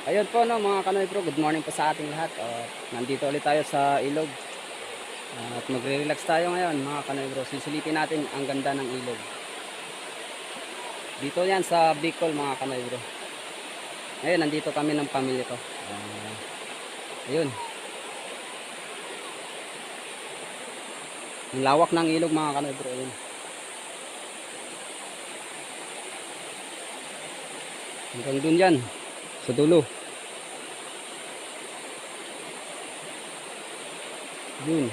Ayun po no mga Kanoy bro, good morning po sa ating lahat. Nandito ulit tayo sa ilog. At magre-relax tayo ngayon mga Kanoy bro. Sisilipin natin ang ganda ng ilog. Dito yan sa Bicol mga Kanoy bro. Ngayon nandito kami ng pamilya ko. Ayun. Ang lawak ng ilog mga Kanoy bro. Ayun. Hanggang dun yan. Sa dulo. Yun.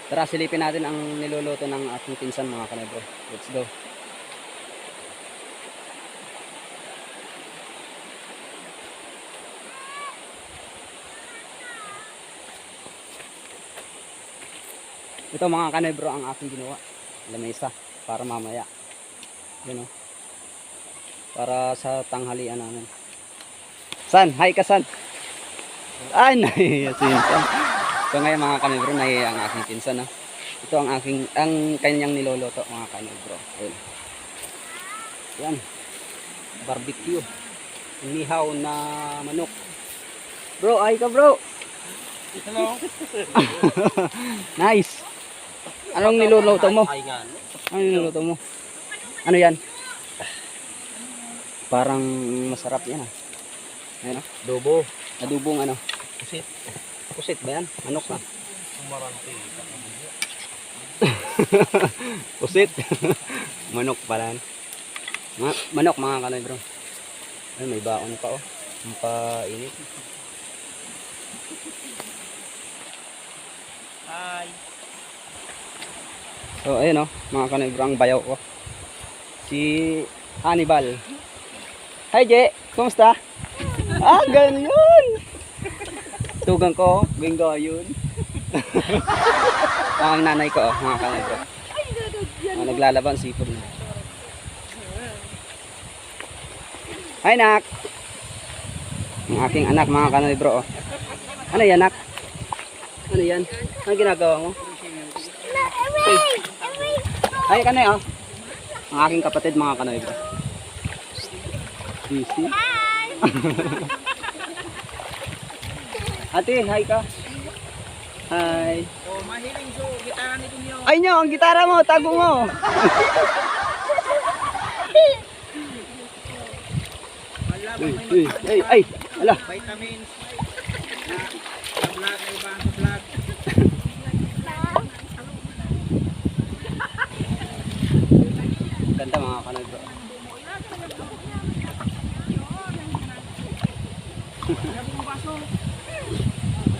Tara, silipin natin ang niluluto ng ating pinsan mga Kanoy bro. Let's go. Ito mga Kanoy bro ang aking ginawa. Lamesa para mamaya. Yun o. Para sa tanghalian namin. San? Hi ka San? Ay, nahiya si San. So ngayon mga Kanoy bro, nahiya ang aking pinsan. Ito ang kanyang niloloto mga Kanoy bro. Ayun. Yan. Barbecue. Nihaw na manok. Bro, ay ka bro. Hello. Nice. Anong niluluto mo? Anong niluluto mo? Ano yan? Parang masarap yan Ayan Dobo. Adubong ano? Pusit. Pusit ba yan? Manok na? Umarante. Pusit. Manok pala. Manok mga Kanoy bro. Ay, may baon pa Ang painit. Hi. So ayun mga Kanoy bro, ang bayaw ko. Si Hannibal. Hi Je, kumusta? Ganyan. Tugang ko, bingo yun. Ang nanay ko mga Kanoy bro. Naglalaban sipon na. Hi nak. Ang aking anak mga Kanoy bro. Ano yan nak? Ano yan? Ano ginagawa mo? Hi Kanoy Ang aking kapatid mga Kanoy bro. Busy. Ate, hi ka. Hi. Oh, mahiling so gitara nito niyo. Ay nyo, ang gitara mo, tago mo. Wala Ay, ala. vitamins. Sa vlog na iba sa vlog. Ganda mga Kanoy bro.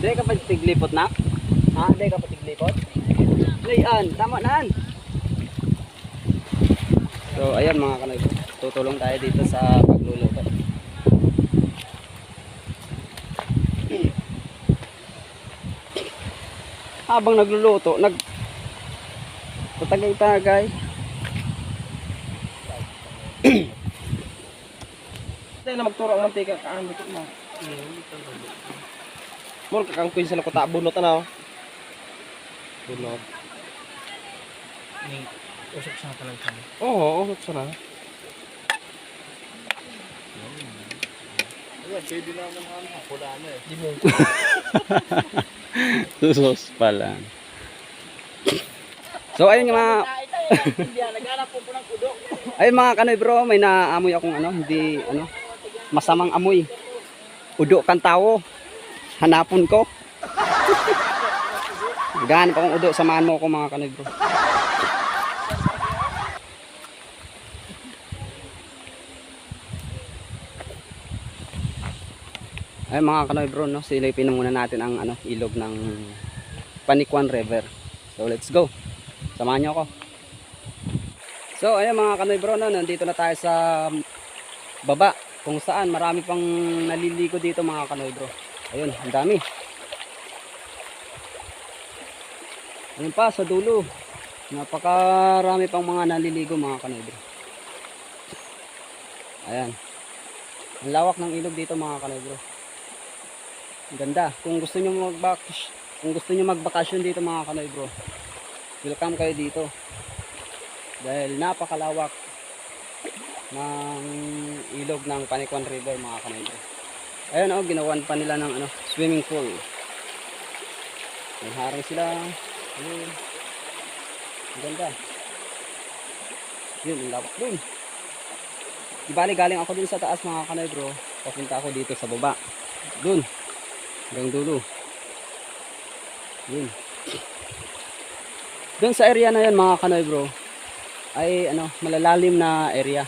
Dahil ka pa tiglipot na? Dahil ka pa tiglipot? Layan, tama naan. So ayan mga Kanoy bro, tutulong tayo dito sa pagluluto. Habang nagluluto, tatagay-tagay. Dahil na magturo ang mantika kaan dito na. Mol kakang kuin sa nakota bunot ano. Bunot. Ni usok sa talang kami. Oo, usok sa na. Ayan, pwede naman pula na Di mo. Susos pala. So ayun yung mga ayun mga Kanoy bro, may naamoy akong hindi masamang amoy. Udo kan tao. Hanapon ko. Gaano pa akong udo, samahan mo ako mga Kanoy bro. Ay mga Kanoy bro, silipin na muna natin ang ilog ng Panicuan River. So let's go. Samahan niyo ako. So ayun mga Kanoy bro, nandito na tayo sa baba kung saan marami pang naliligo dito mga Kanoy bro. Ayun, ang dami. Ayun pa sa dulo. Napakarami pang mga naliligo mga Kanoy bro. Ayan. Ang lawak ng ilog dito mga Kanoy bro. Ang ganda. Kung gusto niyo magbakasyon dito mga Kanoy bro, welcome kayo dito. Dahil napakalawak ng ilog ng Panikwan River mga kanay-bro. Ayun oh, ginawan pa nila ng swimming pool. May harang sila. Ayun. Ang ganda. Yun, ang lawak dun. Di bali galing ako dun sa taas mga kanay-bro. Papunta ako dito sa baba. Dun. Hanggang dulo. Yun. Dun sa area na yan mga kanay-bro ay malalalim na area.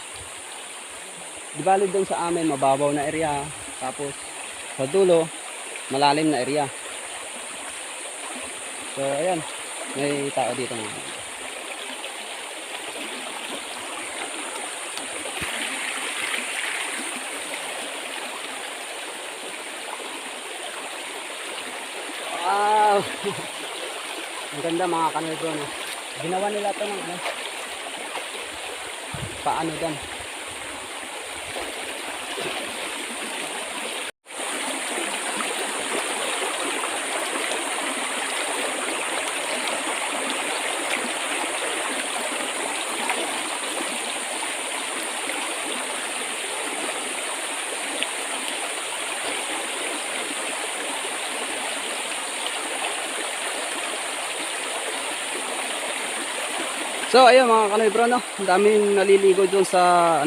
Di bali dun sa amin mababaw na area. Tapos sa dulo malalim na area. So ayan, may tao dito mga. Wow! Ang ganda mga kanay-bro, no? Ginawa nila ito ng paano dyan. So ayun mga kanay-bro, no? Ang daming naliligo doon sa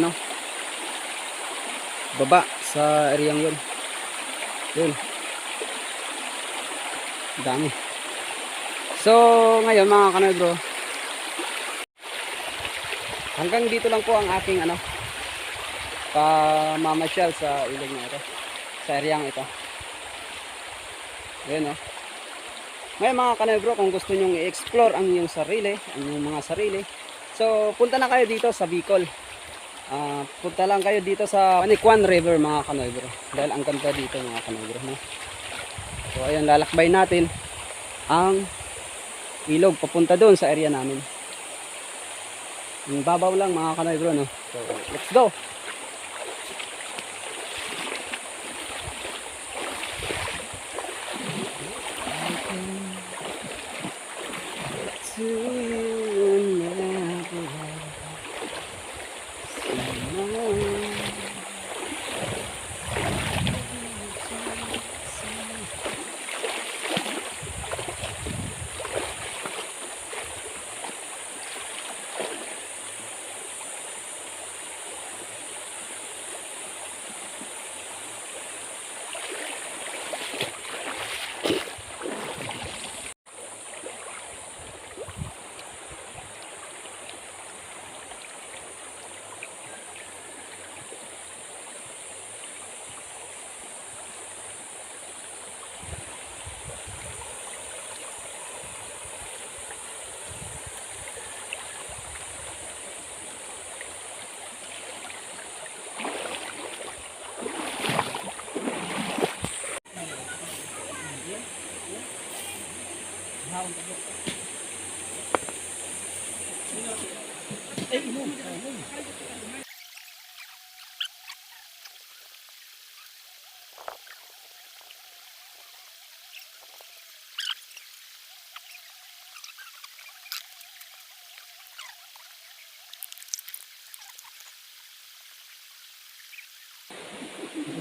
baba sa areyang yun. Yun. Ang dami. So ngayon mga kanay-bro, hanggang dito lang po ang aking pamamasyal sa ilog na ito. Sa areyang ito. Ayun, no? Ngayon mga kanay-bro, kung gusto nyong i-explore ang inyong sarili, ang inyong mga sarili, so punta na kayo dito sa Bicol. Punta lang kayo dito sa Panikwan River mga kanay-bro. Dahil ang ganda dito mga kanay-bro, no? So ayun, lalakbay natin ang ilog papunta doon sa area namin. Yung babaw lang mga kanay-bro, no? So let's go! To you never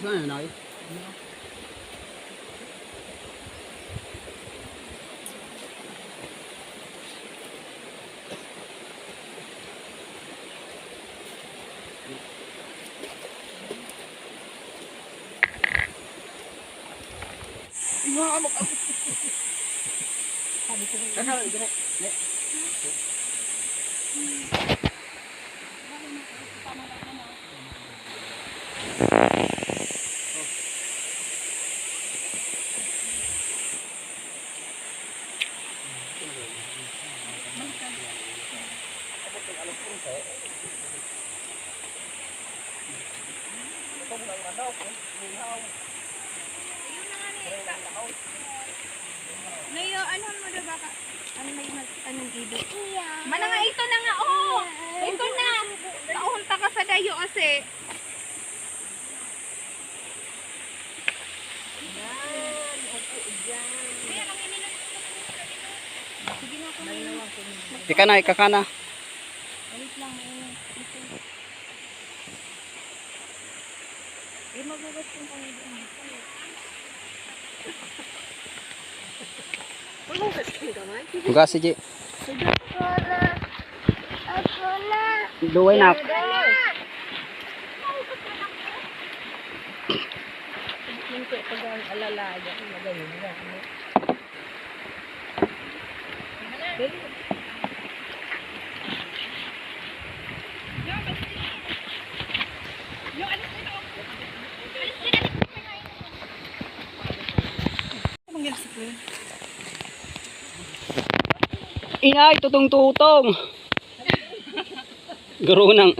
Saan na Ngayon, ano mo na baka? Ano may anong ibig? Mana nga ito na nga, oh! Ito na! Naunta ka sa dayo kasi. Yan, opo, dyan. Kaya lang inilang ito. Sige na ako. Ika na, ika ka na. Wait lang. Magugas yung Panginoon. Magugas yung kamay? Hugas si Ji. Ako na. Duway na. Hindi pag ang alalaya. Magayon na. Dali. Inay, tutong-tutong. Garunang.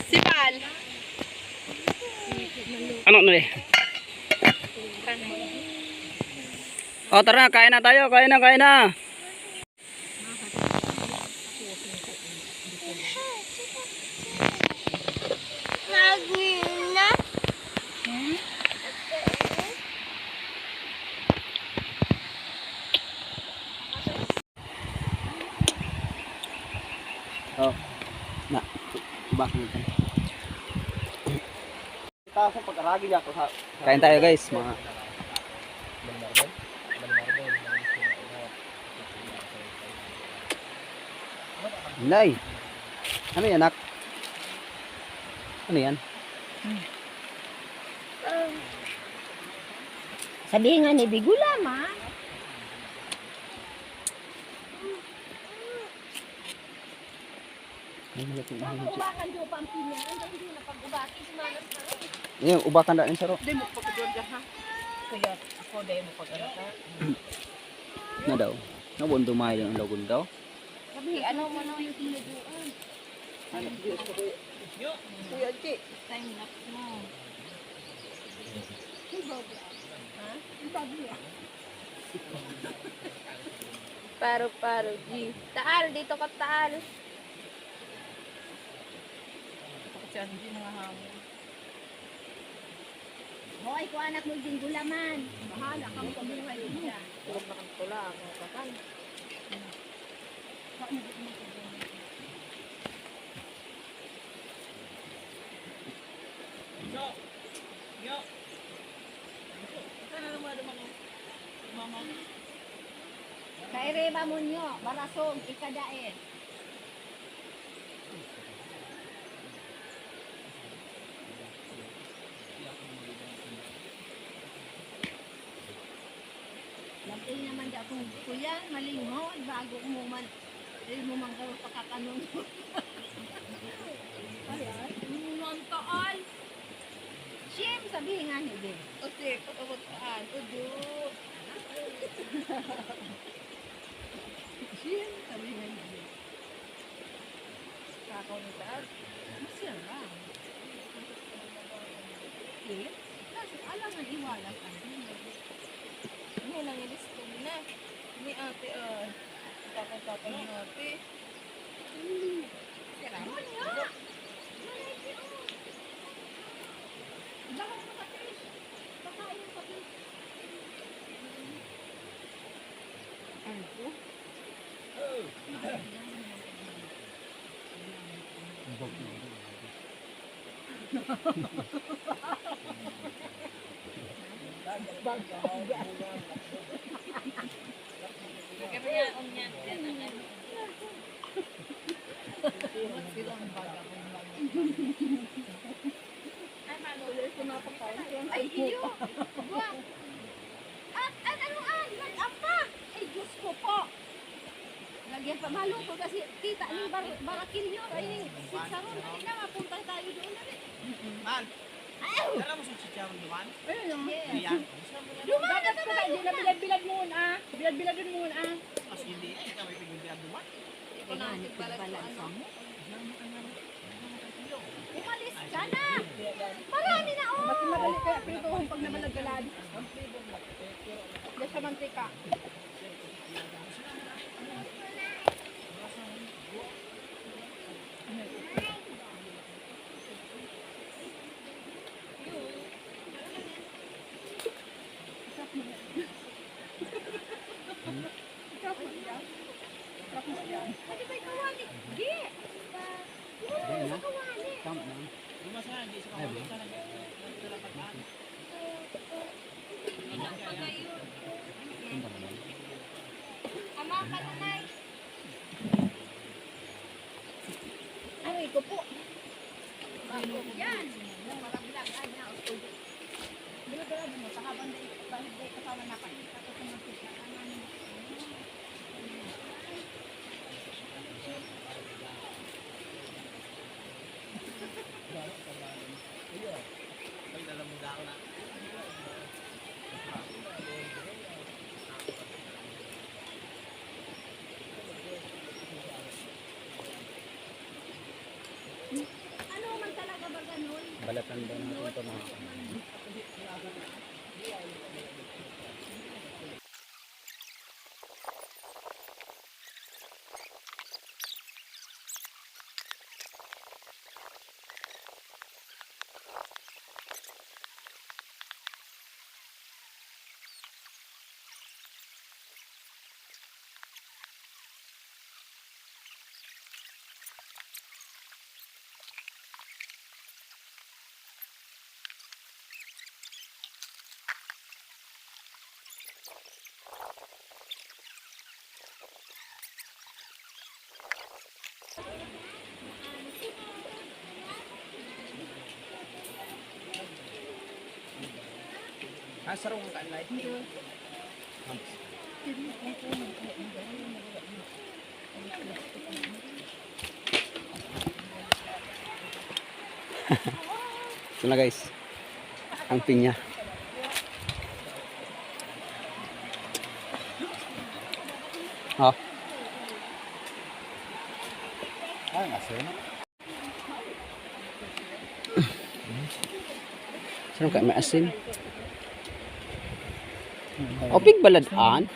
Sipal. Ano na eh? O tara, kain na tayo. Kain na. Magina. Oh. Na. Bakit nito? Itaas ang pag-aragi niya ako sa... Kain tayo guys, mga Inay. Ano yan, anak? Ano yan? Sabihin nga ni Bigula, ma. Ubakan do pampinya, hindi na pag-ubaki sumanas na. Yung ubakan daan sa ro. Hindi mo pag-udya ha. Kaya ako dahil mo pag-arata. Na daw. Nabon dumay lang ang lagun daw. Sabi, ano mo na yung tinuduan? Kuya Chi. Time lapse mo. Ha? Paro, G. Taal, dito ka taal. Kasi hindi mga hamon. Hoy, ko anak mo din gulaman. Bahala ka mo kabuhay niya. Tulog na kang tula, ako kakal. Kaireba mo nyo, barasong, ikadain. Lampay naman di akong kuya, malinghon, bago mo man, mo man kayo pagkakanong. Ayan, ang taal. Siyem, sabihin nga niyo din. O sige, pagkakaan, udo. Siyem, sabihin nga niyo din. Kakaw ni taal, masya lang. Siyem, kasi alam nga iwala ka. Ano lang ilis ko na. Ni ate, tapang-tapang ni ate. Salamat niya. Ay, iyo. At ano apa? Ay, Diyos ko po. Lagyan pa malungkot kasi kita ni barakil nyo. Ay, si Saron, ay na, mapunta tayo doon na rin. Man, Ayaw! kailan mo sa chicharon duman? Ayun, Ayan. Dumaan na naman. Hindi na bilad-bilad muna. Bilad-biladin muna. Mas hindi, kami pigil duman. Ito na, nagbalag sa mo. Umalis ka na! Marami na, oh! Mas madali kaya pinituhong pag nabalaggalad. Diyan sa mantika. Ama ka nanay. Ay, ko po. Yan. Malaglag. Ay, na. Dilo mo. Sakaban day kasama na pa. Tapos naman sila. Ano man talaga ba ganun? Balatan ba natin ito mga Sarong ka light. ito na guys. Ang pinya. Oh. Ay, asin. Sarong ka may asin. O pig baladaan.